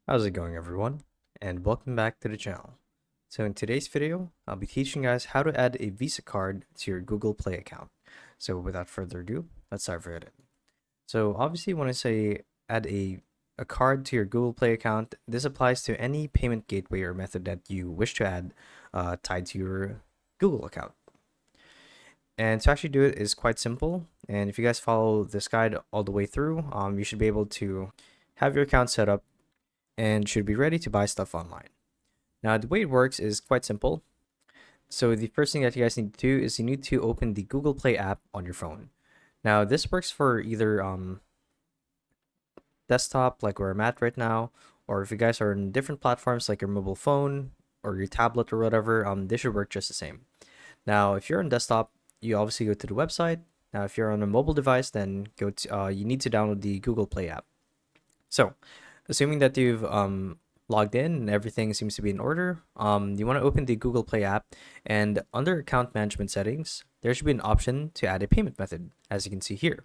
How's it going, everyone? And welcome back to the channel. So in today's video, I'll be teaching you guys how to add a Visa card to your Google Play account. So without further ado, let's dive right in. So obviously when I say add a card to your Google Play account, this applies to any payment gateway or method that you wish to add tied to your Google account. And to actually do it is quite simple. And if you guys follow this guide all the way through, you should be able to have your account set up and should be ready to buy stuff online. Now, the way it works is quite simple. So the first thing that you guys need to do is you need to open the Google Play app on your phone. Now, this works for either desktop, like where I'm at right now, or if you guys are on different platforms like your mobile phone or your tablet or whatever, this should work just the same. Now, if you're on desktop, you obviously go to the website. Now, if you're on a mobile device, then go to you need to download the Google Play app. So, assuming that you've logged in and everything seems to be in order, you want to open the Google Play app, and under account management settings, there should be an option to add a payment method, as you can see here.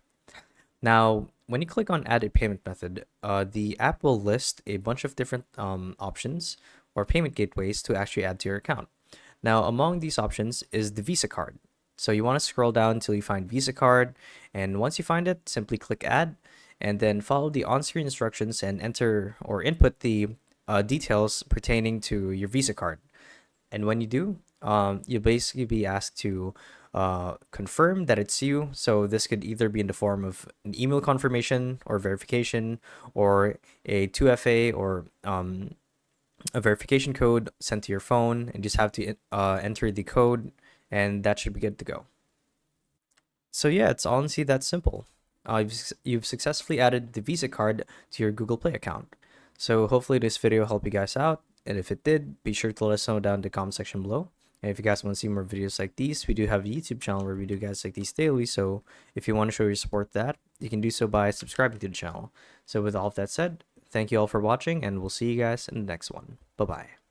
Now, when you click on add a payment method, the app will list a bunch of different options or payment gateways to actually add to your account. Now, among these options is the Visa card. So you want to scroll down until you find Visa card, and once you find it, simply click add, and then follow the on-screen instructions and enter or input the details pertaining to your Visa card. And when you do, you'll basically be asked to confirm that it's you. So this could either be in the form of an email confirmation or verification, or a 2FA or a verification code sent to your phone, and just have to enter the code, and that should be good to go. So yeah, it's honestly that simple. You've successfully added the Visa card to your Google Play account. So hopefully this video helped you guys out, and if it did, be sure to let us know down in the comment section below. And if you guys want to see more videos like these, we do have a YouTube channel where we do guys like these daily, so if you want to show your support to that, you can do so by subscribing to the channel. So with all of that said, thank you all for watching, and we'll see you guys in the next one. Bye-bye.